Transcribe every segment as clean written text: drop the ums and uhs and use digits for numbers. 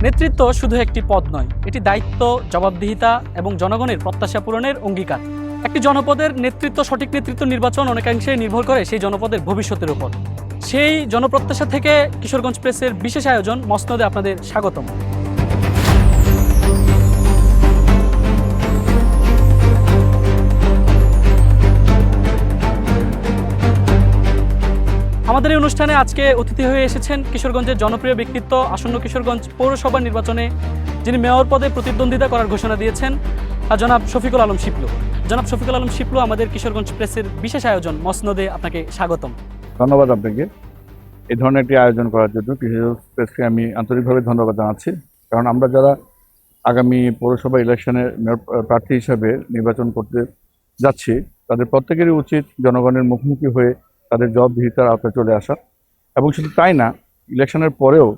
নেতৃত্ব শুধু একটি পদ নয়, এটি দায়িত্ব, জবাবদিহিতা এবং জনগণের প্রত্যাশা পূরণের অঙ্গীকার। একটি জনপদের নেতৃত্ব, সঠিক নেতৃত্ব নির্বাচন অনেকাংশে নির্ভর করে সেই জনপদের ভবিষ্যতের উপর। সেই জনপ্রত্যাশা থেকে কিশোরগঞ্জ প্রেসের বিশেষ আয়োজন মসনদে আপনাদের স্বাগতম। আমাদের এই অনুষ্ঠানে আজকে অতিথি হয়ে এসেছেন কিশোরগঞ্জের জনপ্রিয় ব্যক্তিত্ব, আসন্ন কিশোরগঞ্জ পৌরসভা নির্বাচনে যিনি মেয়র পদে প্রতিদ্বন্দ্বিতা করার ঘোষণা দিয়েছেন, জনাব শফিকুল আলম শিপলু। জনাব শফিকুল আলম শিপলু, আমাদের কিশোরগঞ্জ প্রেসের বিশেষ আয়োজন মসনদে আপনাকে স্বাগতম। ধন্যবাদ আপনাকে এই ধরনের একটি আয়োজন করার জন্য। কিশোরগঞ্জ প্রেসকে আমি আন্তরিকভাবে ধন্যবাদ জানাচ্ছি, কারণ আমরা যারা আগামী পৌরসভা ইলেকশনে মেয়র প্রার্থী হিসাবে নির্বাচন করতে যাচ্ছি, তাদের প্রত্যেকেরই উচিত জনগণের মুখোমুখি হয়ে তাদের জবাবদিহিতার আওতায় চলে আসা, এবং শুধু তাই না, ইলেকশনের পরেও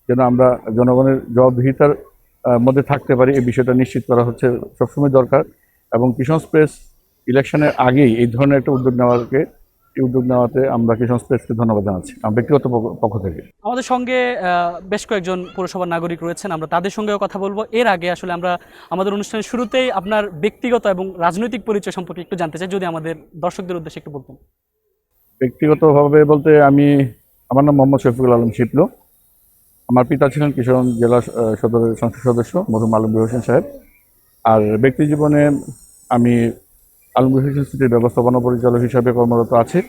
যেন আমরা জনগণের জবাবদিহিতার মধ্যে থাকতে পারি, এই বিষয়টা নিশ্চিত করা হচ্ছে সবসময় দরকার। এবং কিশোরগঞ্জ প্রেস ইলেকশনের আগেই এই ধরনের একটা উদ্যোগ নেওয়াতে আমরা কিশোরগঞ্জ প্রেসকে ধন্যবাদ জানাচ্ছি আমার ব্যক্তিগত পক্ষ থেকে। আমাদের সঙ্গে বেশ কয়েকজন পৌরসভার নাগরিক রয়েছেন, আমরা তাদের সঙ্গেও কথা বলবো। এর আগে আসলে আমরা আমাদের অনুষ্ঠানের শুরুতেই আপনার ব্যক্তিগত এবং রাজনৈতিক পরিচয় সম্পর্কে একটু জানতে চাই, যদি আমাদের দর্শকদের উদ্দেশ্যে একটু বলতেন। ব্যক্তিগতভাবে বলতে আমার নাম মোহাম্মদ শফিকুল আলম শিপলু। আমার পিতা ছিলেন কিশোরগঞ্জ জেলা সদরের সংসদ সদস্য মরহুম আলমগীর হোসেন সাহেব। আর ব্যক্তি জীবনে আমি আলমগীর হোসেন সিটির ব্যবস্থাপনা পরিচালক হিসাবে কর্মরত আছি,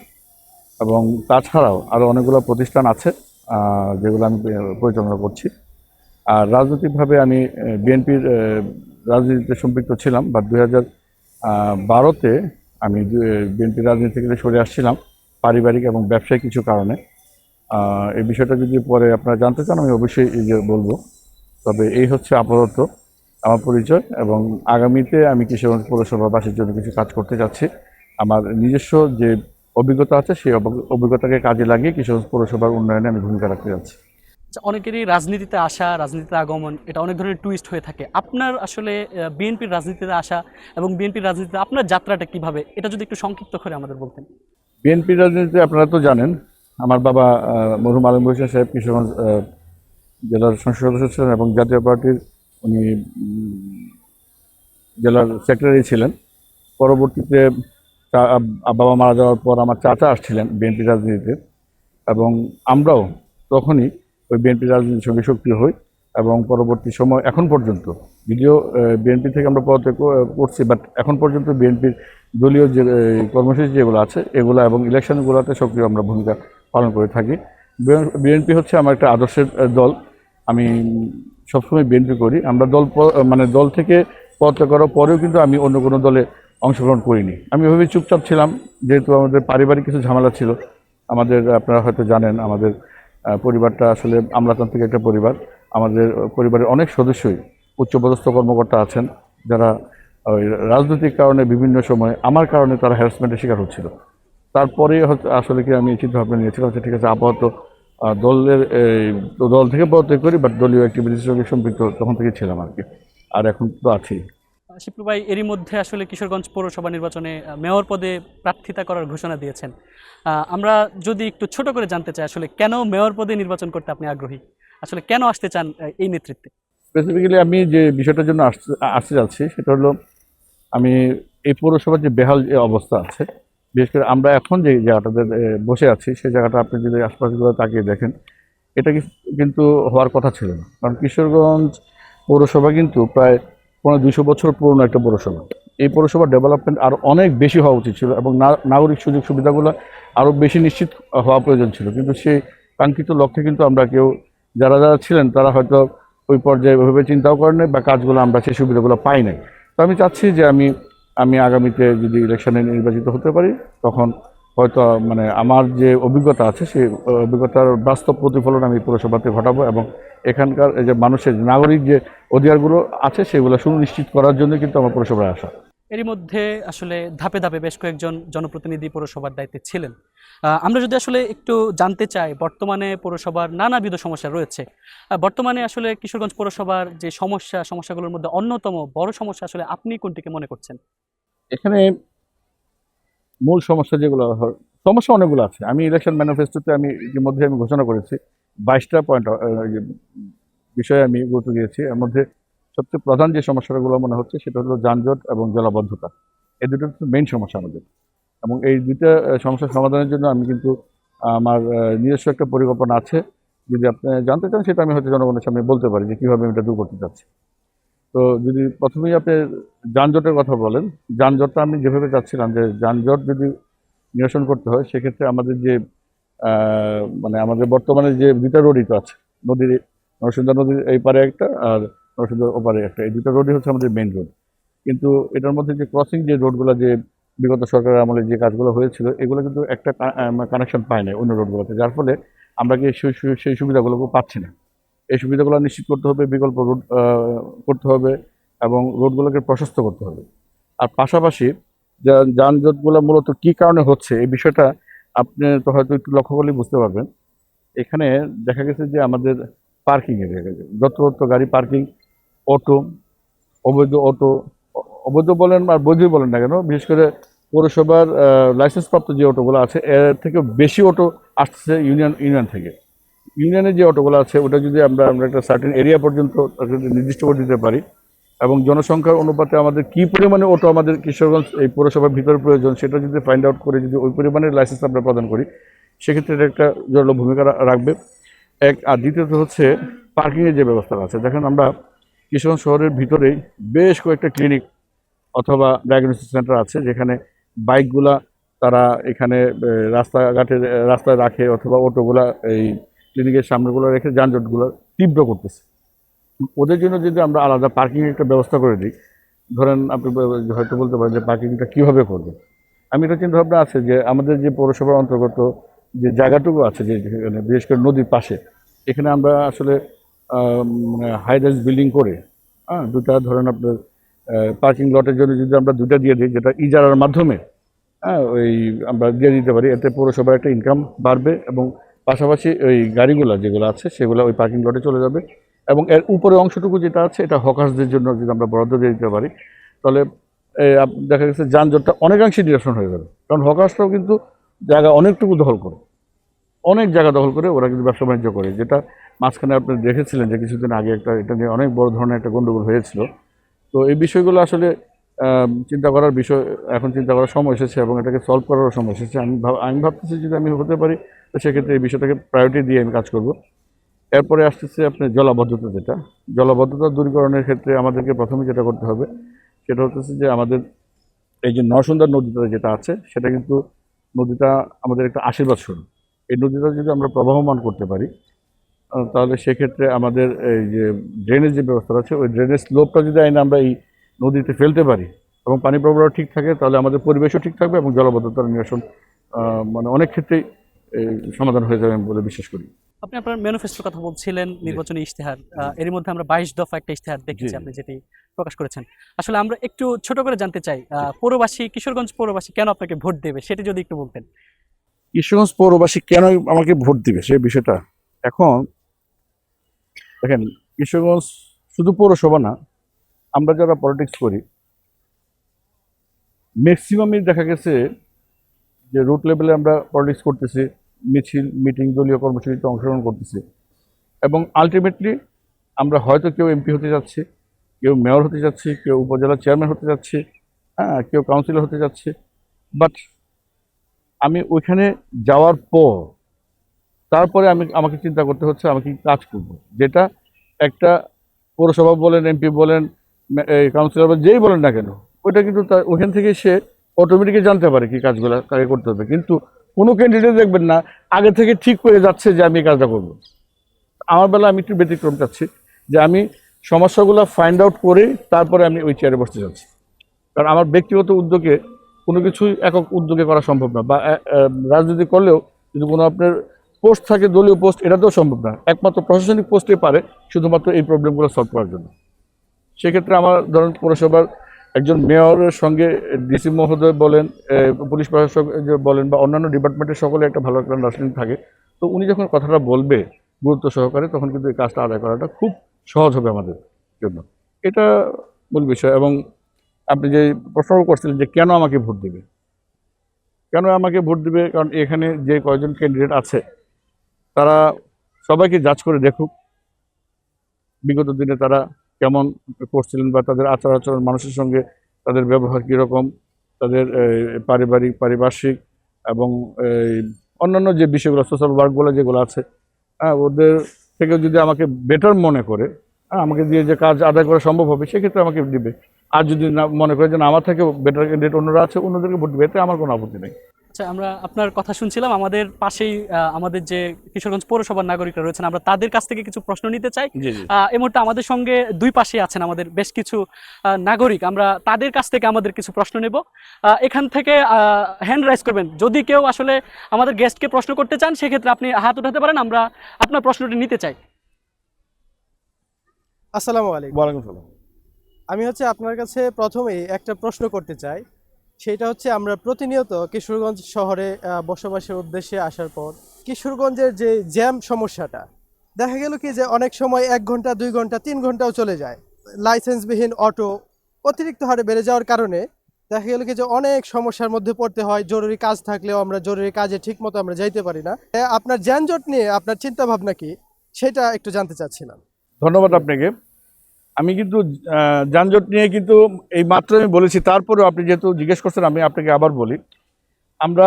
এবং তাছাড়াও আরও অনেকগুলো প্রতিষ্ঠান আছে যেগুলো আমি পরিচালনা করছি। আর রাজনৈতিকভাবে আমি বিএনপির রাজনীতিতে সম্পৃক্ত ছিলাম, বাট 2012-তে আমি বিএনপির রাজনীতি থেকে সরে আসছিলাম পারিবারিক এবং ব্যবসায়িক কিছু কারণে। এই বিষয়টা যদি পরে আপনারা জানতে চান আমি অবশ্যই বলবো। তবে এই হচ্ছে আপাতত আমার পরিচয়, এবং আগামীতে আমি কিশোরগঞ্জ পৌরসভাবাসীর জন্য কিছু কাজ করতে যাচ্ছি। আমার নিজস্ব যে অভিজ্ঞতা আছে সেই অভিজ্ঞতাকে কাজে লাগিয়ে কিশোরগঞ্জ পৌরসভার উন্নয়নে আমি ভূমিকা রাখতে যাচ্ছি। অনেকেরই রাজনীতিতে আসা, রাজনীতিতে আগমন, এটা অনেক ধরনের টুইস্ট হয়ে থাকে। আপনার আসলে বিএনপির রাজনীতিতে আসা এবং বিএনপির রাজনীতিতে আপনার যাত্রাটা কিভাবে, এটা যদি একটু সংক্ষিপ্ত করে আমাদের বলতেন। বিএনপির রাজনীতিতে আপনারা তো জানেন, আমার বাবা মরহুম আলমগীর হোসেন সাহেব কিশোরগঞ্জ জেলার সংসদ সদস্য ছিলেন, এবং জাতীয় পার্টির উনি জেলার সেক্রেটারি ছিলেন। পরবর্তীতে বাবা মারা যাওয়ার পর আমার চাচা আসছিলেন বিএনপি রাজনীতিতে, এবং আমরাও তখনই ওই বিএনপি রাজনীতির সঙ্গে সক্রিয় হই। এবং পরবর্তী সময় এখন পর্যন্ত, যদিও বিএনপি থেকে আমরা পদত্যাগ করছি, বাট এখন পর্যন্ত বিএনপির দলীয় যে কর্মসূচি যেগুলো আছে এগুলো এবং ইলেকশনগুলোতে সক্রিয় আমরা ভূমিকা পালন করে থাকি। বিএনপি হচ্ছে আমার একটা আদর্শের দল। আমি সবসময় বিএনপি করি। আমরা দল থেকে পদত্যাগ করার পরেও কিন্তু আমি অন্য কোনো দলে অংশগ্রহণ করিনি। আমি ওইভাবে চুপচাপ ছিলাম, যেহেতু আমাদের পারিবারিক কিছু ঝামেলা ছিল। আপনারা হয়তো জানেন, আমাদের পরিবারটা আসলে আমলাতান্ত্রিক একটা পরিবার। আমাদের পরিবারের অনেক সদস্যই উচ্চপদস্থ কর্মকর্তা আছেন, যারা ওই রাজনৈতিক কারণে বিভিন্ন সময় আমার কারণে তারা হ্যারাসমেন্টের শিকার হচ্ছিল। তারপরে আসলে কি আমি চিন্তা ভাবনা নিয়েছিলাম, ঠিক আছে, আপাতত দল থেকে পদত্যাগ করি, বাট দলীয় অ্যাক্টিভিটির সঙ্গে সম্পৃক্ত তখন থেকে ছিলাম আর কি। আর এখন তো আছি। শিপলু ভাই, এরই মধ্যে আসলে কিশোরগঞ্জ পৌরসভা নির্বাচনে মেয়র পদে প্রার্থিতা করার ঘোষণা দিয়েছেন। আমরা যদি একটু ছোট করে জানতে চাই, আসলে কেন মেয়র পদে নির্বাচন করতে আপনি আগ্রহী, আসলে কেন আসতে চান এই নেতৃত্বে? স্পেসিফিক্যালি আমি যে বিষয়টার জন্য আসতে যাচ্ছি সেটা হলো, আমি এই পৌরসভার যে বেহাল যে অবস্থা আছে, বিশেষ করে আমরা এখন যে জায়গাটাতে বসে আছি সেই জায়গাটা আপনি যদি আশপাশগুলো তাকিয়ে দেখেন, এটা কিন্তু হওয়ার কথা ছিল না। কারণ কিশোরগঞ্জ পৌরসভা কিন্তু প্রায় 200 বছর পুরনো একটা পৌরসভা। এই পৌরসভার ডেভেলপমেন্ট আরও অনেক বেশি হওয়া উচিত ছিল, এবং নাগরিক সুযোগ সুবিধাগুলো আরও বেশি নিশ্চিত হওয়া প্রয়োজন ছিল। কিন্তু সেই কাঙ্ক্ষিত লক্ষ্যে কিন্তু আমরা যারা ছিলেন তারা হয়তো ওই পর্যায়ে ওইভাবে চিন্তাও করেন নাই, বা কাজগুলো আমরা সেই সুবিধাগুলো পাই নাই। তো আমি চাচ্ছি যে আমি আগামীতে যদি ইলেকশনে নির্বাচিত হতে পারি, তখন হয়তো আমার যে অভিজ্ঞতা আছে সেই অভিজ্ঞতার বাস্তব প্রতিফলন আমি পৌরসভাতে ঘটাবো, এবং এখানকার যে মানুষের নাগরিক যে অধিকারগুলো আছে সেগুলো সুনিশ্চিত করার জন্য কিন্তু আমার পৌরসভায় আসা। এরই মধ্যে আসলে ধাপে ধাপে বেশ কয়েকজন জনপ্রতিনিধি পৌরসভার দায়িত্বে ছিলেন। আমরা যদি আসলে একটু জানতে চাই, বর্তমানে পৌরসভার নানাবিধ সমস্যা রয়েছে। বর্তমানে আসলে কিশোরগঞ্জ পৌরসভার যে সমস্যাগুলোর মধ্যে অন্যতম বড় সমস্যা আসলে আপনি কোনটিকে মনে করছেন? এখানে মূল সমস্যা সমস্যা অনেকগুলো আছে। আমি ইলেকশন ম্যানিফেস্টোতে ইতিমধ্যে ঘোষণা করেছি 22টা পয়েন্ট বিষয়ে আমি গুরুত্ব দিয়েছি। এর মধ্যে সবচেয়ে প্রধান যে সমস্যাগুলো মনে হচ্ছে সেটা হলো যানজট এবং জলাবদ্ধতা। এই দুটো হচ্ছে মেইন সমস্যা আমাদের। এবং এই দুইটা সমস্যার সমাধানের জন্য আমি কিন্তু আমার নিজস্ব একটা পরিকল্পনা আছে। যদি আপনি জানতে চান সেটা আমি হয়তো জনগণের সামনে বলতে পারি যে কীভাবে আমি এটা দূর করতে চাচ্ছি। তো যদি প্রথমেই আপনি যানজটের কথা বলেন, যানজটটা আমি যেভাবে চাচ্ছিলাম যে যানজট যদি নিরসন করতে হয় সেক্ষেত্রে আমাদের যে মানে আমাদের বর্তমানে যে দুইটা রোডই তো আছে, নদীর নরসিংদী নদীর এই পারে একটা আর নরসিংদীর ওপারে একটা, এই দুটো রোডই হচ্ছে আমাদের মেইন রোড। কিন্তু এটার মধ্যে যে ক্রসিং যে রোডগুলো যে বিগত সরকারের আমলে যে কাজগুলো হয়েছিল এগুলো কিন্তু একটা কানেকশন পায় না অন্য রোডগুলোতে, যার ফলে আমরা কি সেই সুবিধাগুলো পাচ্ছি না। এই সুবিধাগুলো নিশ্চিত করতে হবে, বিকল্প রোড করতে হবে এবং রোডগুলোকে প্রশস্ত করতে হবে। আর পাশাপাশি যানজটগুলো মূলত কি কারণে হচ্ছে এই বিষয়টা আপনি তো হয়তো একটু লক্ষ্য করলেই বুঝতে পারবেন। এখানে দেখা গেছে যে আমাদের পার্কিং এর জায়গায় যত্রতত্র গাড়ি পার্কিং, অটো, অবৈধ অটো, অবৈধ বলেন আর বৈধই বলেন না কেন, বিশেষ করে পৌরসভার লাইসেন্সপ্রাপ্ত যে অটোগুলো আছে এর থেকে বেশি অটো আসছে ইউনিয়ন থেকে। ইউনিয়নের যে অটোগুলো আছে ওটা যদি আমরা একটা সার্টেন এরিয়া পর্যন্ত নির্দিষ্ট করে দিতে পারি এবং জনসংখ্যার অনুপাতে আমাদের কি পরিমাণে অটো আমাদের কিশোরগঞ্জ এই পৌরসভার ভিতরে প্রয়োজন সেটা যদি ফাইন্ড আউট করে যদি ওই পরিমাণের লাইসেন্স আমরা প্রদান করি সেক্ষেত্রে এটা একটা জরুরি ভূমিকা রাখবে। আর দ্বিতীয়ত হচ্ছে পার্কিংয়ের যে ব্যবস্থা আছে, দেখেন আমরা কিশোরগঞ্জ শহরের ভিতরেই বেশ কয়েকটা ক্লিনিক অথবা ডায়াগনোসিস সেন্টার আছে যেখানে বাইকগুলা তারা এখানে রাস্তায় রাখে অথবা অটোগুলা এই ক্লিনিকের সামনেগুলো রেখে যানজটগুলো তীব্র করতেছে। ওদের জন্য যদি আমরা আলাদা পার্কিং একটা ব্যবস্থা করে দিই, ধরেন আপনি হয়তো বলতে পারেন যে পার্কিংটা কীভাবে করবে। আমি এটা চিন্তা ভাবনা আছে যে আমাদের যে পৌরসভার অন্তর্গত যে জায়গাটুকু আছে যে বিশেষ করে নদীর পাশে এখানে আমরা আসলে মানে হাই রাইজ বিল্ডিং করে দুটা ধরেন আপনার পার্কিং লটের জন্য যদি আমরা দুটা দিয়ে দিই যেটা ইজারার মাধ্যমে ওই আমরা দিয়ে দিতে পারি, এতে পৌরসভার একটা ইনকাম বাড়বে এবং পাশাপাশি ওই গাড়িগুলো যেগুলো আছে সেগুলো ওই পার্কিং লটে চলে যাবে এবং এর উপরে অংশটুকু যেটা আছে এটা হকার্সদের জন্য যদি আমরা বরাদ্দ দিয়ে দিতে পারি তাহলে দেখা গেছে যানজটটা অনেকাংশে নিরসন হয়ে যাবে। কারণ হকার্সরাও কিন্তু জায়গা অনেকটুকু দখল করে, অনেক জায়গা দখল করে ওরা কিন্তু ব্যবসা বাণিজ্য করে, যেটা মাঝখানে আপনি দেখেছিলেন যে কিছুদিন আগে এটা নিয়ে অনেক বড় ধরনের একটা গণ্ডগোল হয়েছিল। তো এই বিষয়গুলো আসলে চিন্তা করার বিষয়, এখন চিন্তা করার সময় এসেছে এবং এটাকে সলভ করারও সময় এসেছে। আমি ভাবতেছি যদি আমি হতে পারি তো সেক্ষেত্রে এই বিষয়টাকে প্রায়োরিটি দিয়ে আমি কাজ করব। এরপরে আসতেছে আপনার জলাবদ্ধতা, যেটা জলাবদ্ধতা দূরীকরণের ক্ষেত্রে আমাদেরকে প্রথমে যেটা করতে হবে সেটা হচ্ছে যে আমাদের এই যে নরসুন্দর নদীটা যেটা আছে সেটা কিন্তু নদীটা আমাদের একটা আশীর্বাদ স্বরূপ। এই নদীটা যদি আমরা প্রবাহমান করতে পারি তাহলে সেক্ষেত্রে আমাদের এই যে ড্রেনেজ যে ব্যবস্থা আছে ওই ড্রেনেজ স্লোপটা যদি আমরা এই নদীতে ফেলতে পারি এবং পানি প্রবাহ ঠিক থাকে তাহলে আমাদের পরিবেশও ঠিক থাকবে এবং জলাবদ্ধতার নিরসন মানে অনেক ক্ষেত্রেই সমাধান হয়ে যাবে বলে বিশ্বাস করি। আপনি আপনার ম্যানিফেস্টোর কথা বলছিলেন, নির্বাচনী ইশতেহার, এর মধ্যে আমরা 22 দফা একটা ইশতেহার দেখেছি আপনি যেটি প্রকাশ করেছেন। আসলে আমরা একটু ছোট করে জানতে চাই পৌরবাসী, কিশোরগঞ্জ পৌরবাসী কেন আপনাকে ভোট দেবে সেটি যদি একটু বলতেন। কিশোরগঞ্জ পৌরবাসী কেন আমাকে ভোট দিবে সেই বিষয়টা, এখন দেখেন কিশোরগঞ্জ শুধু পৌরসভা না, আমরা যারা পলিটিক্স করি ম্যাক্সিমামই দেখা গেছে যে রুট লেভেলে আমরা পলিটিক্স করতেছি, মিছিল মিটিং দলীয় কর্মসূচিতে অংশগ্রহণ করতেছি এবং আলটিমেটলি আমরা হয়তো কেউ এমপি হতে যাচ্ছি, কেউ মেয়র হতে যাচ্ছি, কেউ উপজেলা চেয়ারম্যান হতে যাচ্ছি, কেউ কাউন্সিলর হতে যাচ্ছে। বাট আমি ওইখানে যাওয়ার পর তারপরে আমাকে চিন্তা করতে হচ্ছে আমি কি কাজ করব, যেটা একটা পৌরসভা বলেন, এমপি বলেন, কাউন্সিলর বলেন, যেই বলেন না কেন ওইটা কিন্তু তার ওখান থেকে সে অটোমেটিকলি জানতে পারে কি কাজগুলো কাকে করতে হবে। কিন্তু কোনো ক্যান্ডিডেট দেখবেন না আগে থেকে ঠিক করে যাচ্ছে যে আমি এই কাজটা করবো। আমার বেলা আমি একটু ব্যতিক্রম চাচ্ছি যে আমি সমস্যাগুলো ফাইন্ড আউট করে তারপরে আমি ওই চেয়ারে বসতে যাচ্ছি। কারণ আমার ব্যক্তিগত উদ্যোগে কোনো কিছুই একক উদ্যোগে করা সম্ভব না, বা রাজনীতি করলেও যদি কোনো আপনার পোস্ট থাকে দলীয় পোস্ট এটাতেও সম্ভব না, একমাত্র প্রশাসনিক পোস্টে পারে শুধুমাত্র এই প্রবলেমগুলো সলভ করার জন্য। সেক্ষেত্রে আমার ধরেন পৌরসভার একজন মেয়রের সঙ্গে ডিসি মহোদয় বলেন, পুলিশ প্রশাসক বলেন বা অন্যান্য ডিপার্টমেন্টের সকলে একটা ভালো একটা আন্ডারস্ট্যান্ডিং থাকে, তো উনি যখন কথাটা বলবে গুরুত্ব সহকারে তখন কিন্তু এই কাজটা আদায় করাটা খুব সহজ হবে আমাদের জন্য। এটা মূল বিষয়। এবং আপনি যে প্রশ্ন করছিলেন যে কেন আমাকে ভোট দেবে, কারণ এখানে যে কয়েকজন ক্যান্ডিডেট আছে তারা সবাইকে জাজ করে দেখুক, বিগত দিনে তারা কেমন করছিলেন বা তাদের আচার আচরণ, মানুষের সঙ্গে তাদের ব্যবহার কীরকম, তাদের পারিপার্শ্বিক এবং অন্যান্য যে বিষয়গুলো, সোশ্যাল ওয়ার্কগুলো যেগুলো আছে, ওদের থেকে যদি আমাকে বেটার মনে করে, আমাকে দিয়ে যে কাজ আদায় করা সম্ভব হবে, সেক্ষেত্রে আমাকে দিবে। আর যদি না মনে করে যে না, আমার থেকে বেটার ক্যান্ডিডেট অন্যরা আছে, অন্যদেরকে ভোট দিবে, এতে আমার কোনো আপত্তি নেই। আচ্ছা, আমরা আপনার কথা শুনছিলাম, আমাদের পাশেই আমাদের যে কিশোরগঞ্জ পৌরসভার নাগরিকরা রয়েছেন, আমরা তাদের কাছ থেকে কিছু প্রশ্ন নিতে চাই। জি জি। এই মুহূর্তে আমাদের সঙ্গে দুই পাশে আছেন আমাদের বেশ কিছু নাগরিক, আমরা তাদের কাছ থেকে আমাদের কিছু প্রশ্ন নেব। এখান থেকে হ্যান্ড রাইজ করবেন, যদি কেউ আসলে আমাদের গেস্টকে প্রশ্ন করতে চান সেক্ষেত্রে আপনি হাত উঠাতে পারেন, আমরা আপনার প্রশ্নটি নিতে চাই। আসসালামু আলাইকুম। ওয়ালাইকুম সালাম। আমি আপনার কাছে প্রথমেই একটা প্রশ্ন করতে চাই। সেটা হচ্ছে, আমরা প্রতিনিয়ত কিশোরগঞ্জ শহরে বসবাসের উদ্দেশ্যে আসার পর কিশোরগঞ্জের যে জ্যাম সমস্যাটা, দেখা গেল কি যে অনেক সময় 1 ঘন্টা 2 ঘন্টা 3 ঘন্টাও চলে যায়। লাইসেন্সবিহীন অটো অতিরিক্ত হারে বেড়ে যাওয়ার কারণে দেখা গেল কি যে অনেক সমস্যার মধ্যে পড়তে হয়। জরুরি কাজ থাকলেও আমরা জরুরি কাজে ঠিকমতো আমরা যাইতে পারি না। আপনার যানজট নিয়ে আপনার চিন্তা ভাবনা কি, সেটা একটু জানতে চাচ্ছিলাম। ধন্যবাদ আপনাকে। আমি কিন্তু যানজট নিয়ে কিন্তু এই মাত্র আমি বলেছি, তারপরেও আপনি যেহেতু জিজ্ঞেস করছেন, আমি আপনাকে আবার বলি, আমরা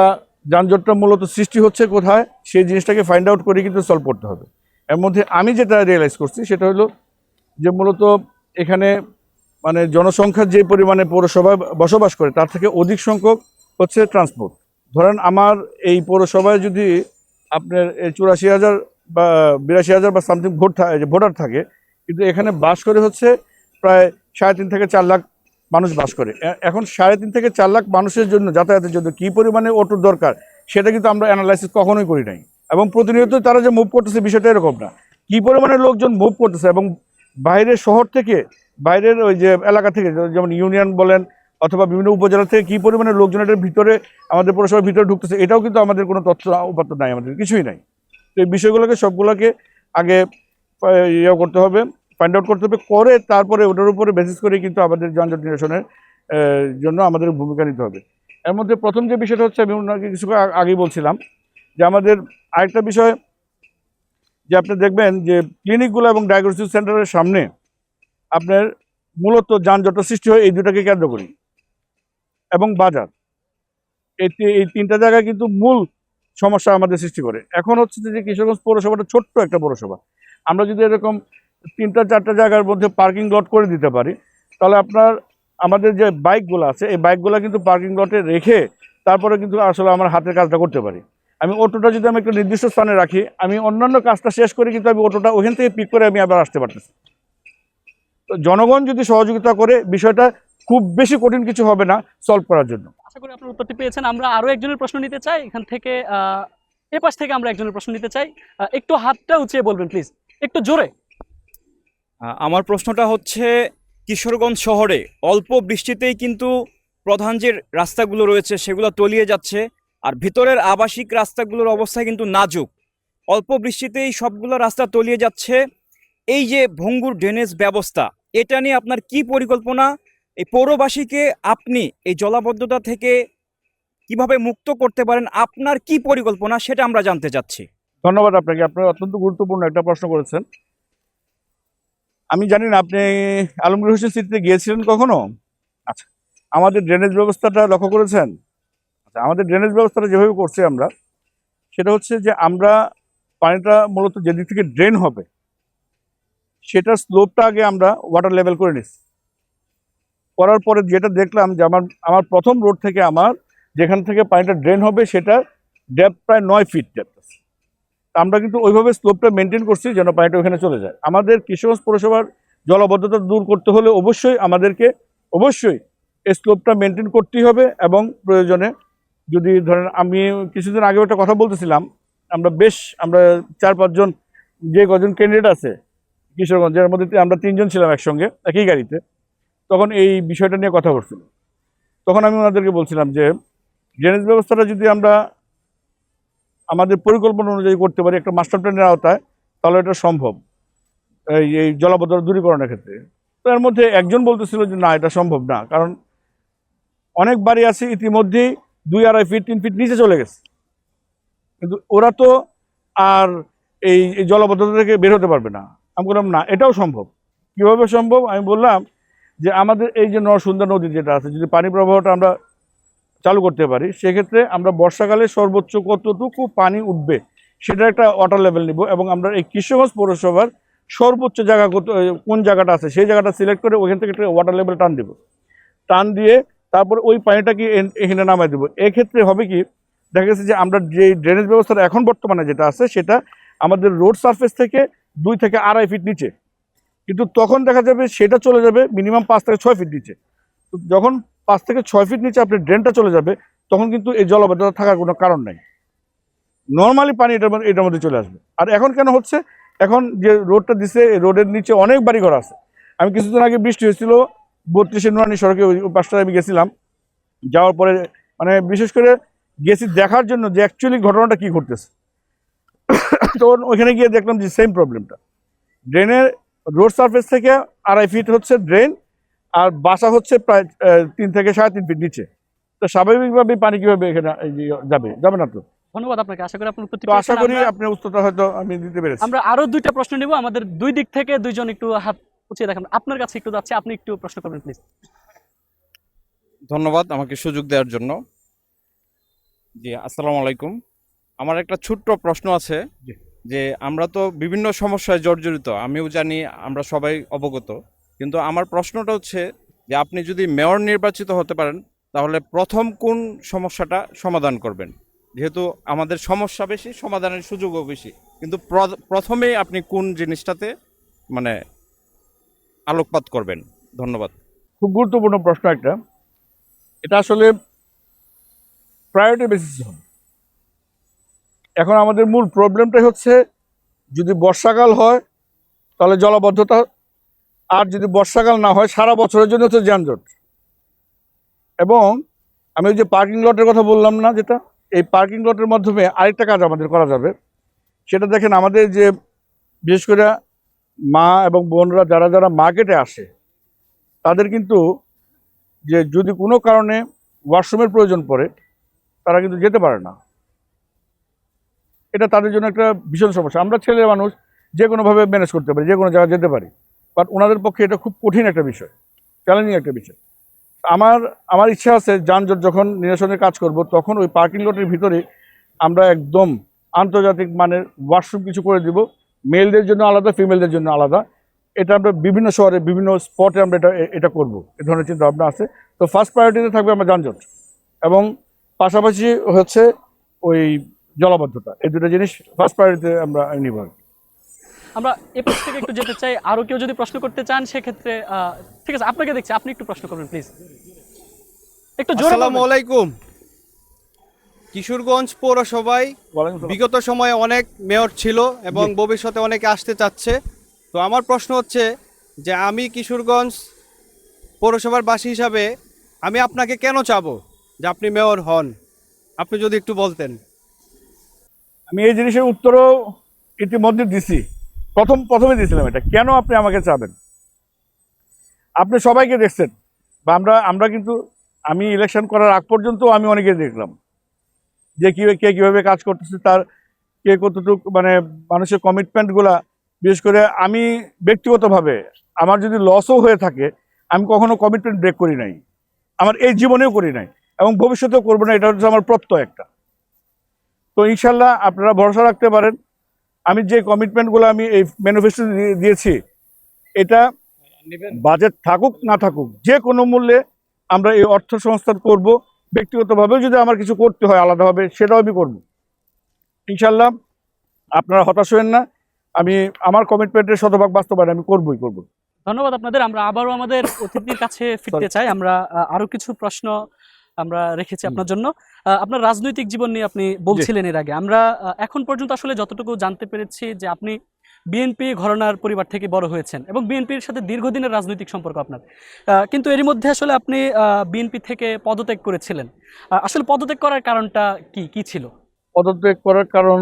যানজটটা মূলত সৃষ্টি হচ্ছে কোথায়, সেই জিনিসটাকে ফাইন্ড আউট করে কিন্তু সলভ করতে হবে। এর মধ্যে আমি যেটা রিয়েলাইজ করছি সেটা হলো যে মূলত এখানে মানে জনসংখ্যা যে পরিমাণে পৌরসভায় বসবাস করে, তার থেকে অধিক সংখ্যক হচ্ছে ট্রান্সপোর্ট। ধরেন আমার এই পৌরসভায় যদি আপনার 84,000 বা 82,000 বা সামথিং ভোটার থাকে, কিন্তু এখানে বাস করে হচ্ছে প্রায় 3.5 থেকে 4 লাখ মানুষ বাস করে। এখন 3.5 থেকে 4 লাখ মানুষের জন্য যাতায়াতের জন্য কী পরিমাণে অটোর দরকার, সেটা কিন্তু আমরা অ্যানালাইসিস কখনোই করি নাই। এবং প্রতিনিয়ত তারা যে মুভ করতেছে, বিষয়টা এরকম না। কী পরিমাণে লোকজন মুভ করতেছে এবং বাইরের শহর থেকে, বাইরের ওই যে এলাকা থেকে, যেমন ইউনিয়ন বলেন অথবা বিভিন্ন উপজেলা থেকে কী পরিমাণে লোকজন এটার ভিতরে, আমাদের পৌরসভার ভিতরে ঢুকতেছে, এটাও কিন্তু আমাদের কোনো তথ্য উপাত্ত নাই, আমাদের কিছুই নাই। তো এই বিষয়গুলোকে সবগুলোকে আগে ইয়ে করতে হবে, ফাইন্ড আউট করতে হবে, করে তারপরে ওটার উপরে বেসিস করে কিন্তু আমাদের যানজট নিরসনের জন্য আমাদের ভূমিকা নিতে হবে। এর মধ্যে প্রথম যে বিষয়টা হচ্ছে, আমি ওনাকে কিছু আগেই বলছিলাম যে আমাদের আরেকটা বিষয়, যে আপনি দেখবেন যে ক্লিনিকগুলো এবং ডায়াগনস্টিক সেন্টারের সামনে আপনার মূলত যানজটের সৃষ্টি হয় এই দুটাকে কেন্দ্র করি, এবং বাজার, এই তিনটা জায়গায় কিন্তু মূল সমস্যা আমাদের সৃষ্টি করে। এখন হচ্ছে যে কিশোরগঞ্জ পৌরসভাটা ছোট্ট একটা পৌরসভা, আমরা যদি এরকম 3-4টা জায়গার মধ্যে পার্কিং লট করে দিতে পারি, তাহলে আপনার আমাদের যে বাইকগুলো আছে, এই বাইকগুলো কিন্তু পার্কিং লটে রেখে তারপরে কিন্তু আসলে আমার হাতের কাজটা করতে পারি। আমি অটোটা যদি আমি একটা নির্দিষ্ট স্থানে রাখি, আমি অন্যান্য কাজটা শেষ করে কিন্তু আমি অটোটা ওখান থেকে পিক করে আমি আবার আসতে পারতেছি। তো জনগণ যদি সহযোগিতা করে, বিষয়টা খুব বেশি কঠিন কিছু হবে না সলভ করার জন্য। আশা করি আপনার উত্তরটি পেয়েছেন। আমরা আরো একজনের প্রশ্ন নিতে চাই এখান থেকে, এ পাশ থেকে আমরা একজনের প্রশ্ন নিতে চাই। একটু হাতটা উঁচিয়ে বলবেন প্লিজ, একটু জোরে। আমার প্রশ্নটা হচ্ছে, কিশোরগঞ্জ শহরে অল্প বৃষ্টিতেই কিন্তু প্রধান যে রাস্তাগুলো রয়েছে সেগুলো তলিয়ে যাচ্ছে, আর ভিতরের আবাসিক রাস্তাগুলোর অবস্থা কিন্তু নাজুক। অল্প বৃষ্টিতেই সবগুলো রাস্তা তলিয়ে যাচ্ছে। এই যে ভঙ্গুর ড্রেনেজ ব্যবস্থা, এটা নিয়ে আপনার কি পরিকল্পনা? এই পৌরবাসীকে আপনি এই জলাবদ্ধতা থেকে কিভাবে মুক্ত করতে পারেন, আপনার কি পরিকল্পনা, সেটা আমরা জানতে চাচ্ছি। ধন্যবাদ আপনাকে, আপনি অত্যন্ত গুরুত্বপূর্ণ একটা প্রশ্ন করেছেন। আমি জানি না আপনি আলমগীর হোসেন সিটিতে গিয়েছিলেন কখনো? আচ্ছা, আমাদের ড্রেনেজ ব্যবস্থাটা লক্ষ্য করেছেন? আচ্ছা, আমাদের ড্রেনেজ ব্যবস্থাটা যেভাবে করছি আমরা, সেটা হচ্ছে যে আমরা পানিটা মূলত যেদিক থেকে ড্রেন হবে সেটার স্লোপটা আগে আমরা ওয়াটার লেভেল করে নিচ্ছি। করার পরে যেটা দেখলাম যে আমার প্রথম রোড থেকে আমার যেখান থেকে পানিটা ড্রেন হবে সেটার ডেপথ প্রায় 9 ফিট ডেপথ আছে। আমরা কিন্তু ওইভাবে স্লোপটা মেনটেন করছি যেন পানিটা ওখানে চলে যায়। আমাদের কিশোরগঞ্জ পৌরসভার জলাবদ্ধতা দূর করতে হলে আমাদেরকে অবশ্যই এই স্লোপটা মেনটেন করতেই হবে, এবং প্রয়োজনে যদি ধরেন, আমি কিছুদিন আগেও একটা কথা বলতেছিলাম, আমরা 4-5 জন যে কজন ক্যান্ডিডেট আছে কিশোরগঞ্জের মধ্যে, আমরা 3 জন ছিলাম একসঙ্গে একই গাড়িতে, তখন এই বিষয়টা নিয়ে কথা বলছিল। তখন আমি ওনাদেরকে বলছিলাম যে ড্রেনেজ ব্যবস্থাটা যদি আমরা আমাদের পরিকল্পনা অনুযায়ী করতে পারি একটা মাস্টার প্ল্যানের আওতায়, তাহলে এটা সম্ভব এই জলাবদ্ধতা দূরীকরণের ক্ষেত্রে। তো এর মধ্যে একজন বলতেছিল যে না, এটা সম্ভব না, কারণ অনেক বাড়ি আছে ইতিমধ্যেই 2-2.5 ফিট 3 ফিট নিচে চলে গেছে, কিন্তু ওরা তো আর এই জলাবদ্ধতা থেকে বের হতে পারবে না। আমি বললাম না, এটাও সম্ভব। কিভাবে সম্ভব? আমি বললাম যে আমাদের এই যে নরসুন্দা নদী যেটা আছে, যদি পানি প্রবাহটা আমরা চালু করতে পারি, সেক্ষেত্রে আমরা বর্ষাকালে সর্বোচ্চ কতটুকু পানি উঠবে সেটা একটা ওয়াটার লেভেল নিব, এবং আমরা এই কিশোরগঞ্জ পৌরসভার সর্বোচ্চ জায়গা কোন জায়গাটা আছে সেই জায়গাটা সিলেক্ট করে ওইখান থেকে একটা ওয়াটার লেভেল টান দেবো। টান দিয়ে তারপর ওই পানিটাকে এখানে নামাই দেবো। এক্ষেত্রে হবে কি, দেখা গেছে যে আমরা যে ড্রেনেজ ব্যবস্থাটা এখন বর্তমানে যেটা আছে সেটা আমাদের রোড সারফেস থেকে 2 থেকে 2.5 ফিট নিচে, কিন্তু তখন দেখা যাবে সেটা চলে যাবে মিনিমাম 5 থেকে 6 ফিট নিচে। তো যখন 5 থেকে 6 ফিট নিচে আপনার ড্রেনটা চলে যাবে, তখন কিন্তু এই জলাবদ্ধতা থাকার কোনো কারণ নাই। নর্মালি পানি এটার মধ্যে চলে আসবে। আর এখন কেন হচ্ছে, এখন যে রোডটা দিছে এই রোডের নিচে অনেক বাড়িঘর আছে। আমি কিছুদিন আগে বৃষ্টি হয়েছিল 32 নুরানি সড়কে, ওই পাশটায় আমি গেছিলাম। যাওয়ার পরে মানে বিশেষ করে গেছি দেখার জন্য যে অ্যাকচুয়ালি ঘটনাটা কি ঘটতেছে। তো ওইখানে গিয়ে দেখলাম যে সেম প্রবলেমটা, ড্রেনের রোড সারফেস থেকে 2.5 ফিট হচ্ছে ড্রেন, আর বাসা হচ্ছে প্রায় 3 থেকে 3.5 ফিট নিচে। তো স্বাভাবিকভাবে পানি কিভাবে এখানে যাবে না তো। ধন্যবাদ আপনাকে, আশা করি আপনার উত্তরটি তো আশা পেয়েছেন। করি আপনার উত্তরটা হয়তো আমি দিতে পেরেছি। আমরা আরো 2টা প্রশ্ন নিব, আমাদের 2 দিক থেকে 2 জন একটু হাত উঁচিয়ে দেখান। আপনার কাছে একটু যাচ্ছে, আপনি একটু প্রশ্ন করবেন প্লিজ। ধন্যবাদ আমাকে সুযোগ দেওয়ার জন্য। জি, আসসালামু আলাইকুম। আমার একটা ছোট্ট প্রশ্ন আছে জি। যে আমরা তো বিভিন্ন সমস্যায় জর্জরিত, আমিও জানি, আমরা সবাই অবগত। কিন্তু আমার প্রশ্নটা হচ্ছে যে আপনি যদি মেয়র নির্বাচিত হতে পারেন তাহলে প্রথম কোন সমস্যাটা সমাধান করবেন? যেহেতু আমাদের সমস্যা বেশি, সমাধানের সুযোগও বেশি, কিন্তু প্রথমেই আপনি কোন জিনিসটাতে মানে আলোকপাত করবেন? ধন্যবাদ। খুব গুরুত্বপূর্ণ প্রশ্ন একটা। এটা আসলে প্রায়োরিটি বেসিস হবে। এখন আমাদের মূল প্রবলেমটাই হচ্ছে, যদি বর্ষাকাল হয় তাহলে জলাবদ্ধতা, আর যদি বর্ষাকাল না হয় সারা বছরের জন্য হচ্ছে যানজট। এবং আমি ওই যে পার্কিং লটের কথা বললাম না, যেটা এই পার্কিং লটের মাধ্যমে আরেকটা কাজ আমাদের করা যাবে। সেটা দেখেন, আমাদের যে বিশেষ করে মা এবং বোনরা যারা যারা মার্কেটে আসে, তাদের কিন্তু যে যদি কোনো কারণে ওয়াশরুমের প্রয়োজন পড়ে, তারা কিন্তু যেতে পারে না। এটা তাদের জন্য একটা ভীষণ সমস্যা। আমরা ছেলে মানুষ যে কোনোভাবে ম্যানেজ করতে পারি, যে কোনো জায়গায় যেতে পারি, বাট ওনাদের পক্ষে এটা খুব কঠিন একটা বিষয়, চ্যালেঞ্জিং একটা বিষয়। আমার ইচ্ছা আছে, যানজট যখন নিরসনের কাজ করব, তখন ওই পার্কিং লটের ভিতরে আমরা একদম আন্তর্জাতিক মানের ওয়াশরুম কিছু করে দিব, মেলদের জন্য আলাদা, ফিমেলদের জন্য আলাদা। এটা আমরা বিভিন্ন শহরে বিভিন্ন স্পটে আমরা এটা করব, এ ধরনের চিন্তা ভাবনা আছে। তো ফার্স্ট প্রায়োরিটিতে থাকবে আমার যানজট, এবং পাশাপাশি হচ্ছে ওই জলাবদ্ধতা। এই দুটো জিনিস ফার্স্ট প্রায়োরিটিতে আমরা নিব। আমরা এই পাশ থেকে একটু যেতে চাই, আরো কেউ যদি প্রশ্ন করতে চান সেক্ষেত্রে ঠিক আছে, আপনাকে দেখছি, আপনি একটু প্রশ্ন করবেন প্লিজ, একটু জোরে আসসালামু বলবেন। আলাইকুম। কিশোরগঞ্জ পৌরসভায় বিগত সময়ে অনেক মেয়র ছিল এবং ভবিষ্যতে অনেকে আসতে চাচ্ছে। তো আমার প্রশ্ন হচ্ছে যে আমি কিশোরগঞ্জ পৌরসভার বাসী হিসাবে আমি আপনাকে কেন চাবো যে আপনি মেয়র হন, আপনি যদি একটু বলতেন। আমি এই জিনিসের উত্তরও ইতিমধ্যে দিছি, প্রথমে দিয়েছিলাম এটা, কেন আপনি আমাকে চাবেন। আপনি সবাইকে দেখছেন, বা আমরা কিন্তু আমি ইলেকশন করার আগ পর্যন্ত আমি অনেকে দেখলাম যে কে কীভাবে কাজ করতেছে, তার কে কতটুকু মানে মানুষের কমিটমেন্টগুলা। বিশেষ করে আমি ব্যক্তিগতভাবে আমার যদি লসও হয়ে থাকে, আমি কখনো কমিটমেন্ট ব্রেক করি নাই, আমার এই জীবনেও করি নাই, এবং ভবিষ্যতেও করবো না। এটা হচ্ছে আমার প্রত্যয় একটা। তো ইনশাল্লাহ আপনারা ভরসা রাখতে পারেন, আমি যে কমিটমেন্টগুলো আমি এই ম্যানিফেস্টো দিয়েছি, এটা বাজেট থাকুক না থাকুক, যে কোনো মূল্যে আমরা এই অর্থ সংস্থান করব। ব্যক্তিগতভাবেও যদি আমার কিছু করতে হয় আলাদাভাবে, সেটাও আমি করব ইনশাল্লাহ। আপনারা হতাশ হবেন না, আমি আমার কমিটমেন্টের শতভাগ বাস্তবায়ন আমি করব। ধন্যবাদ আপনাদের। আমরা আবারও আমাদের অতিথির কাছে ফিরতে চাই। আমরা আরো কিছু প্রশ্ন আমরা রেখেছি আপনার জন্য। আপনার রাজনৈতিক জীবন নিয়ে আপনি বলছিলেন এর আগে, আমরা এখন পর্যন্ত আসলে যতটুকু জানতে পেরেছি যে আপনি বিএনপি ঘরানার পরিবার থেকে বড় হয়েছেন এবং বিএনপির সাথে দীর্ঘদিনের রাজনৈতিক সম্পর্ক আপনার, কিন্তু এরই মধ্যে আসলে আপনি বিএনপি থেকে পদত্যাগ করেছিলেন। আসলে পদত্যাগ করার কারণটা কি ছিল? পদত্যাগ করার কারণ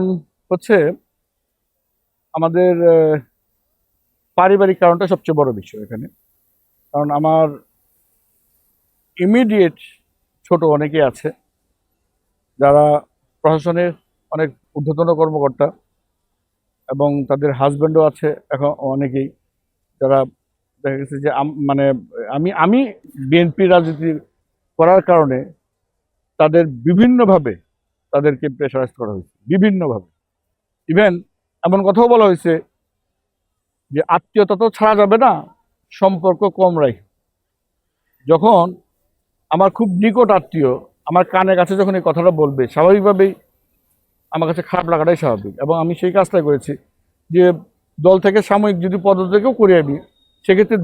হচ্ছে আমাদের পারিবারিক কারণটা সবচেয়ে বড় বিষয় এখানে। কারণ আমার ইমিডিয়েট ছোট অনেকে আছে যারা প্রশাসনের অনেক ঊর্ধ্বতন কর্মকর্তা, এবং তাদের হাজব্যান্ডও আছে এখন অনেকেই, যারা দেখা গেছে যে মানে আমি বিএনপি রাজনীতি করার কারণে তাদের বিভিন্নভাবে তাদেরকে প্রেশারাইজ করা হয়েছে, বিভিন্নভাবে। ইভেন এমন কথাও বলা হয়েছে যে আত্মীয়তা তো ছাড়া যাবে না, সম্পর্ক কম রাখি। যখন আমার খুব নিকট আত্মীয় আমার কানের কাছে যখন এই কথাটা বলবে, স্বাভাবিকভাবেই আমার কাছে খারাপ লাগাটাই স্বাভাবিক, এবং আমি সেই কাজটাই করেছি যে দল থেকে সাময়িক যদি পদত্যাগও করে আমি, সেক্ষেত্রে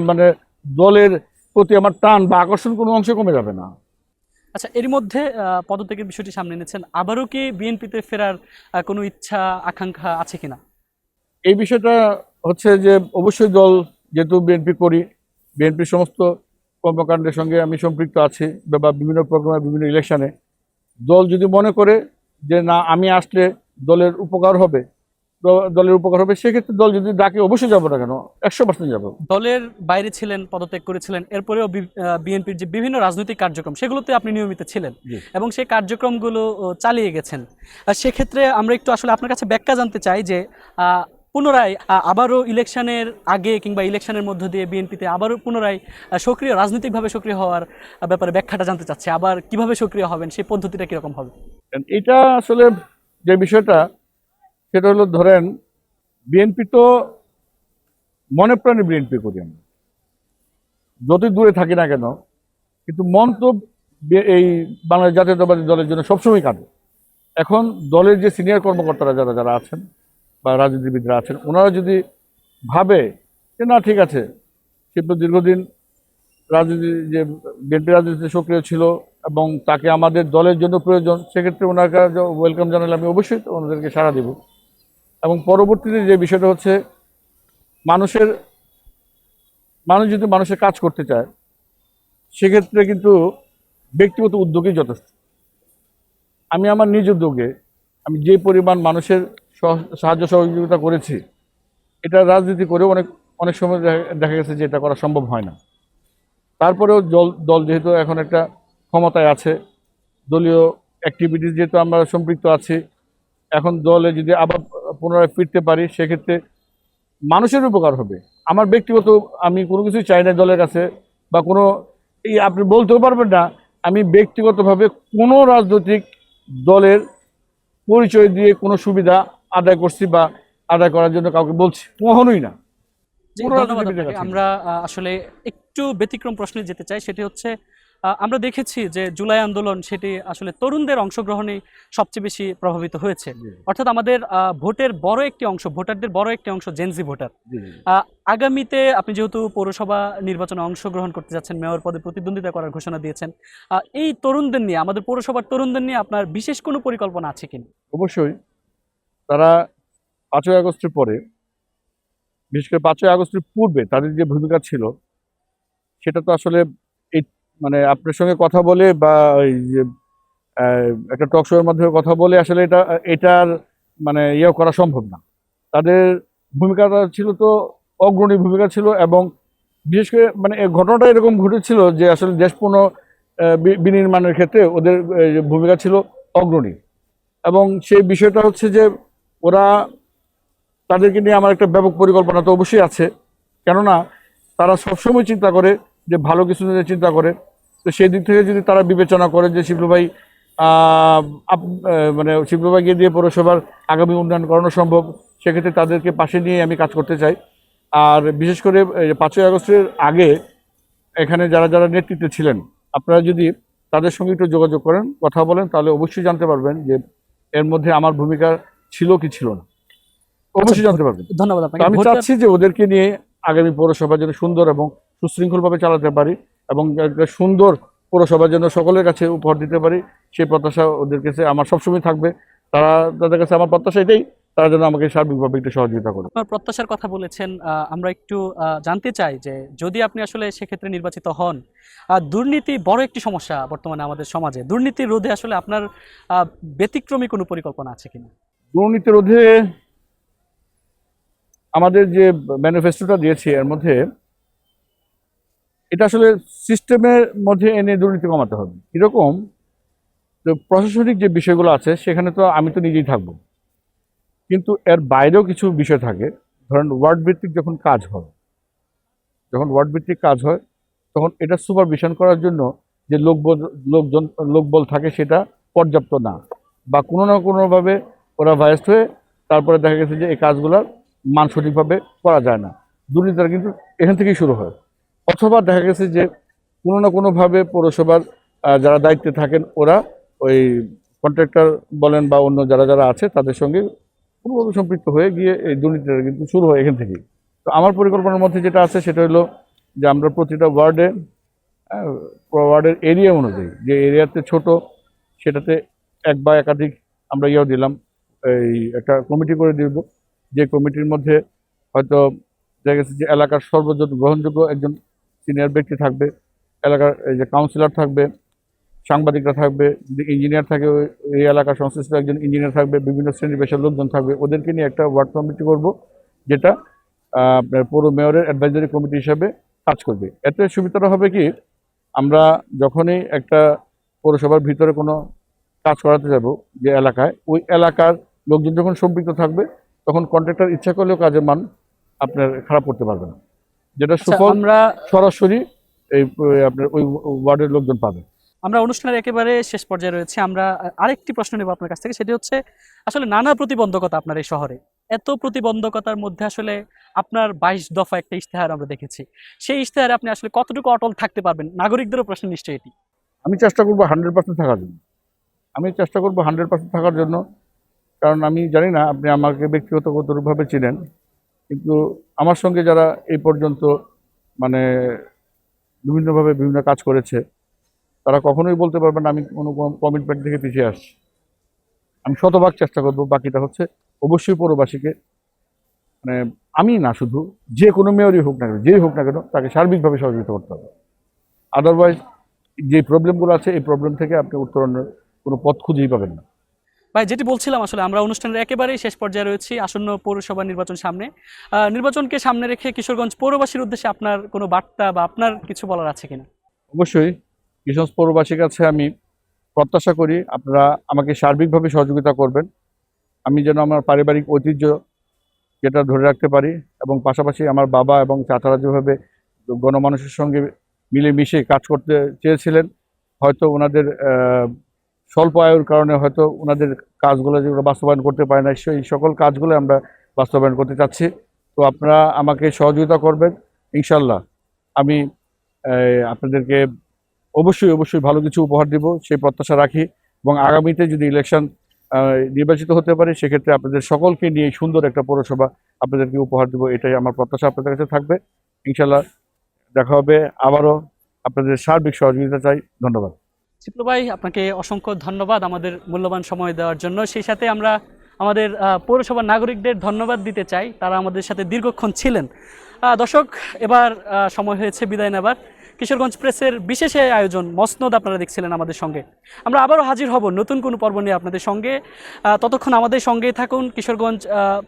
মানে দলের প্রতি আমার টান বা আকর্ষণ কোনো অংশে কমে যাবে না। আচ্ছা, এর মধ্যে পদত্যাগের বিষয়টি সামনে এনেছেন, আবারও কি বিএনপিতে ফেরার কোনো ইচ্ছা আকাঙ্ক্ষা আছে কিনা? এই বিষয়টা হচ্ছে যে অবশ্যই দল, যেহেতু বিএনপি করি, বিএনপির সমস্ত কর্মকাণ্ডের সঙ্গে আমি সম্পৃক্ত আছি, বা বিভিন্ন প্রোগ্রামে বিভিন্ন ইলেকশনে দল যদি মনে করে যে না আমি আসলে দলের উপকার হবে, সেক্ষেত্রে দল যদি ডাকে অবশ্যই যাবো না কেন, 100% যাবো। দলের বাইরে ছিলেন, পদত্যাগ করেছিলেন, এরপরেও বিএনপির যে বিভিন্ন রাজনৈতিক কার্যক্রম সেগুলোতে আপনি নিয়মিত ছিলেন এবং সেই কার্যক্রমগুলো চালিয়ে গেছেন। সেক্ষেত্রে আমরা একটু আসলে আপনার কাছে ব্যাখ্যা জানতে চাই যে পুনরায় আবারও ইলেকশনের আগে কিংবা ইলেকশনের মধ্য দিয়ে বিএনপিতে আবারও পুনরায় সক্রিয়, রাজনৈতিকভাবে সক্রিয় হওয়ার ব্যাপারে ব্যাখ্যাটা জানতে চাচ্ছি। আবার কিভাবে সক্রিয় হবেন, সেই পদ্ধতিটা কিরকম হবে? এটা আসলে যে বিষয়টা, সেটা হলো ধরেন বিএনপি তো মনে প্রাণে বিএনপি করি আমরা, যতই দূরে থাকি না কেন, কিন্তু মন তো এই বাংলাদেশ জাতীয়তাবাদী দলের জন্য সবসময় কাঁদে। এখন দলের যে সিনিয়র কর্মকর্তারা যারা যারা আছেন বা রাজনীতিবিদরা আছেন, ওনারা যদি ভাবে যে না ঠিক আছে, সে তো দীর্ঘদিন রাজনীতি, যে বিএনপি রাজনীতিতে সক্রিয় ছিল এবং তাকে আমাদের দলের জন্য প্রয়োজন, সেক্ষেত্রে ওনাকে ওয়েলকাম জানালে আমি অবশ্যই ওনাদেরকে সাড়া দিব। এবং পরবর্তীতে যে বিষয়টা হচ্ছে, মানুষ যদি মানুষের কাজ করতে চায়, সেক্ষেত্রে কিন্তু ব্যক্তিগত উদ্যোগই যথেষ্ট। আমি আমার নিজ উদ্যোগে আমি যে পরিমাণ মানুষের সাহায্য সহযোগিতা করেছি, এটা রাজনীতি করেও অনেক সময় দেখা গেছে যে এটা করা সম্ভব হয় না। তারপরেও দল যেহেতু এখন একটা ক্ষমতায় আছে, দলীয় অ্যাক্টিভিটিস যেহেতু আমরা সম্পৃক্ত আছি, এখন দলে যদি আবার পুনরায় ফিরতে পারি, সেক্ষেত্রে মানুষের উপকার হবে। আমার ব্যক্তিগত, আমি কোনো কিছুই চাই না দলের কাছে, বা কোনো আপনি বলতেও পারবেন না আমি ব্যক্তিগতভাবে কোনো রাজনৈতিক দলের পরিচয় দিয়ে কোনো সুবিধা আদায় করছি বা আদায় করার জন্য কাউকে বলছি, কখনোই না। জি, ধন্যবাদ আপনাকে। আমরা আসলে একটু ব্যতিক্রম প্রশ্নে যেতে চাই, সেটি হচ্ছে আমরা দেখেছি যে জুলাই আন্দোলন সেটি আসলে তরুণদের অংশগ্রহণে সবচেয়ে বেশি প্রভাবিত হয়েছে। অর্থাৎ আমাদের ভোটের বড় একটি অংশ, ভোটারদের বড় একটি অংশ জেনজি ভোটার। আগামীতে আপনি যেহেতু পৌরসভা নির্বাচনে অংশগ্রহণ করতে যাচ্ছেন, মেয়র পদে প্রতিদ্বন্দ্বিতা করার ঘোষণা দিয়েছেন, এই তরুণদের নিয়ে, আমাদের পৌরসভার তরুণদের নিয়ে আপনার বিশেষ কোনো পরিকল্পনা আছে কিনা? অবশ্যই। তারা 5ই আগস্টের পরে, বিশেষ করে 5ই আগস্টের পূর্বে তাদের যে ভূমিকা ছিল, সেটা তো আসলে এই মানে আপনার সঙ্গে কথা বলে বা এই যে একটা টক শোয়ের মাধ্যমে কথা বলে আসলে এটার মানে করা সম্ভব না। তাদের ভূমিকাটা ছিল তো অগ্রণী ভূমিকা ছিল, এবং বিশেষ করে মানে ঘটনাটা এরকম ঘটেছিল যে আসলে দেশ বিনির্মাণের ক্ষেত্রে ওদের ভূমিকা ছিল অগ্রণী। এবং সেই বিষয়টা হচ্ছে যে তাদেরকে নিয়ে আমার একটা ব্যাপক পরিকল্পনা তো অবশ্যই আছে, কেননা তারা সবসময় চিন্তা করে যে ভালো কিছু নিয়ে চিন্তা করে। তো সেই দিক থেকে যদি তারা বিবেচনা করে যে শিবলু ভাই মানে শিবলু ভাইকে দিয়ে পৌরসভার আগামী উন্নয়ন করানো সম্ভব, সেক্ষেত্রে তাদেরকে পাশে নিয়ে আমি কাজ করতে চাই। আর বিশেষ করে 5ই আগস্টের আগে এখানে যারা যারা নেতৃত্বে ছিলেন, আপনারা যদি তাদের সঙ্গে একটু যোগাযোগ করেন, কথা বলেন, তাহলে অবশ্যই জানতে পারবেন যে এর মধ্যে আমার ভূমিকা ছিল কি ছিল না, অবশ্যই জানতে পারবেন। ধন্যবাদ আপনাকে। আমি চাচ্ছি যে ওদেরকে নিয়ে আগামী পৌরসভা যেন সুন্দর এবং সুশৃঙ্খলভাবে চালাতে পারি, এবং একটা সুন্দর পৌরসভা যেন সকলের কাছে উপহার দিতে পারি, সেই প্রত্যাশা ওদের কাছে আমার সবসময় থাকবে। তাদের কাছে আমার প্রত্যাশা এটাই, তারা যেন আমাকে সার্বিকভাবে একটু সহযোগিতা করে। আপনার প্রত্যাশার কথা বলেছেন, আমরা একটু জানতে চাই যে যদি আপনি আসলে সেক্ষেত্রে নির্বাচিত হন, দুর্নীতি বড় একটি সমস্যা বর্তমানে আমাদের সমাজে, দুর্নীতি রোধে আসলে আপনার ব্যতিক্রমী কোনো পরিকল্পনা আছে কিনা? দুর্নীতি রোধে আমাদের যে ম্যানিফেস্টোটা দিয়েছি, এর মধ্যে এটা আসলে সিস্টেমের মধ্যে এনে দুর্নীতি কমাতে হবে। এরকম তো প্রশাসনিক যে বিষয়গুলো আছে, সেখানে তো আমি তো নিজেই থাকবো, কিন্তু এর বাইরেও কিছু বিষয় থাকে। ধরেন ওয়ার্ড ভিত্তিক যখন কাজ হয়, তখন এটা সুপারভিশন করার জন্য যে লোকবল থাকে সেটা পর্যাপ্ত না, বা কোনো না কোনোভাবে ওরা ভাইস্ট হয়ে তারপরে দেখা গেছে যে এই কাজগুলোর মান সঠিকভাবে করা যায় না। দুর্নীতিটা কিন্তু এখান থেকেই শুরু হয়। অথবা দেখা গেছে যে কোনো না কোনোভাবে পৌরসভার যারা দায়িত্বে থাকেন ওরা ওই কন্ট্রাক্টর বলেন বা অন্য যারা যারা আছে তাদের সঙ্গে কোনোভাবে সম্পৃক্ত হয়ে গিয়ে এই দুর্নীতিটা কিন্তু শুরু হয় এখান থেকেই। তো আমার পরিকল্পনার মধ্যে যেটা আছে সেটা হলো যে আমরা প্রতিটা ওয়ার্ডের এরিয়া অনুযায়ী, যে এরিয়াতে ছোট সেটাতে এক বা একাধিক আমরা দিলাম, এই একটা কমিটি করে দিব, যে কমিটির মধ্যে হয়তো দেখা গেছে যে এলাকার সর্বজন গ্রহণযোগ্য একজন সিনিয়র ব্যক্তি থাকবে, এলাকার এই যে কাউন্সিলর থাকবে, সাংবাদিকরা থাকবে, যদি ইঞ্জিনিয়ার থাকে এই এলাকার সংশ্লিষ্ট একজন ইঞ্জিনিয়ার থাকবে, বিভিন্ন শ্রেণী পেশার লোকজন থাকবে, ওদেরকে নিয়ে একটা ওয়ার্ড কমিটি করব, যেটা আপনার পৌর মেয়রের অ্যাডভাইজারি কমিটি হিসাবে কাজ করবে। এতে সুবিধাটা হবে কি, আমরা যখনই একটা পৌরসভার ভিতরে কোনো কাজ করাতে যাব যে এলাকায়, ওই এলাকার লোকজন যখন সম্পৃক্ত থাকবে তখন কন্ট্রাক্টর ইচ্ছা করলেও কাজের মান আপনার খারাপ করতে পারবে না, যেটা সুফল আমরা সরাসরি এই আপনার ওই ওয়ার্ডের লোকজন পাবে। আমরা অনুষ্ঠানের একেবারে শেষ পর্যায়ে রয়েছে। আমরা আরেকটি প্রশ্ন নেব আপনার কাছ থেকে, সেটি হচ্ছে আসলে নানা প্রতিবন্ধকতা আপনার এই শহরে, এত প্রতিবন্ধকতার মধ্যে আসলে আপনার 22 দফা একটা ইশতেহার আমরা দেখেছি, সেই ইশতেহারে আপনি আসলে কতটুকু অটল থাকতে পারবেন? নাগরিকদেরও প্রশ্ন নিশ্চয়ই এটি। আমি চেষ্টা করবো 100% থাকার জন্য, কারণ আমি জানি না আপনি আমাকে ব্যক্তিগত কতভাবে চিনেন, কিন্তু আমার সঙ্গে যারা এই পর্যন্ত মানে বিভিন্নভাবে বিভিন্ন কাজ করেছে তারা কখনোই বলতে পারবে না আমি কোনো কমিটমেন্ট থেকে পিছিয়ে আসছি। আমি শতভাগ চেষ্টা করব। বাকিটা হচ্ছে অবশ্যই পৌরবাসীকে, মানে আমি না, শুধু যে কোনো মেয়রই হোক না কেন, যেই হোক না কেন, তাকে সার্বিকভাবে সহযোগিতা করতে হবে। আদারওয়াইজ যে প্রবলেমগুলো আছে এই প্রবলেম থেকে আপনি উত্তরণের কোনো পথ খুঁজেই পাবেন না। ভাই, যেটি বলছিলাম, আসলে আমরা অনুষ্ঠানের একেবারেই শেষ পর্যায়ে রয়েছি, আসন্ন পৌরসভা নির্বাচন সামনে। নির্বাচনকে সামনে রেখে কিশোরগঞ্জ পৌরবাসীর উদ্দেশ্যে আপনার কোনো বার্তা বা আপনার কিছু বলার আছে কিনা? অবশ্যই কিশোরগঞ্জ পৌরবাসীর কাছে আমি প্রত্যাশা করি আপনারা আমাকে সার্বিকভাবে সহযোগিতা করবেন, আমি যেন আমার পারিবারিক ঐতিহ্য যেটা ধরে রাখতে পারি, এবং পাশাপাশি আমার বাবা এবং চাচারা যেভাবে গণমানুষের সঙ্গে মিলেমিশে কাজ করতে চেয়েছিলেন, হয়তো ওনাদের স্বল্প আয়ুর কারণে হয়তো ওনাদের কাজগুলো যেগুলো বাস্তবায়ন করতে পারে না, সেই সকল কাজগুলো আমরা বাস্তবায়ন করতে চাচ্ছি। তো আপনারা আমাকে সহযোগিতা করবেন, ইনশাল্লাহ আমি আপনাদেরকে অবশ্যই ভালো কিছু উপহার দিব সেই প্রত্যাশা রাখি। এবং আগামীতে যদি ইলেকশন নির্বাচিত হতে পারে সেক্ষেত্রে আপনাদের সকলকে নিয়ে সুন্দর একটা পৌরসভা আপনাদেরকে উপহার দেবো, এটাই আমার প্রত্যাশা আপনাদের কাছে থাকবে। ইনশাল্লাহ দেখা হবে আবারও, আপনাদের সার্বিক সহযোগিতা চাই। ধন্যবাদ। চিত্র ভাই, আপনাকে অসংখ্য ধন্যবাদ আমাদের মূল্যবান সময় দেওয়ার জন্য। সেই সাথে আমরা আমাদের পৌরসভার নাগরিকদের ধন্যবাদ দিতে চাই, তারা আমাদের সাথে দীর্ঘক্ষণ ছিলেন। দর্শক, এবার সময় হয়েছে বিদায় নেবার। কিশোরগঞ্জ প্রেসের বিশেষ এই আয়োজন মসনদ আপনারা দেখছিলেন আমাদের সঙ্গে। আমরা আবারও হাজির হব নতুন কোনো পর্ব নিয়ে আপনাদের সঙ্গে। ততক্ষণ আমাদের সঙ্গেই থাকুন। কিশোরগঞ্জ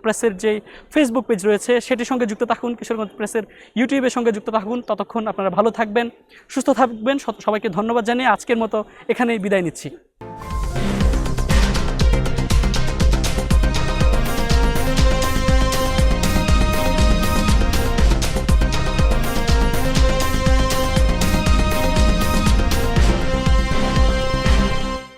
প্রেসের যেই ফেসবুক পেজ রয়েছে সেটির সঙ্গে যুক্ত থাকুন, কিশোরগঞ্জ প্রেসের ইউটিউবের সঙ্গে যুক্ত থাকুন। ততক্ষণ আপনারা ভালো থাকবেন, সুস্থ থাকবেন। সবাইকে ধন্যবাদ জানিয়ে আজকের মতো এখানেই বিদায় নিচ্ছি।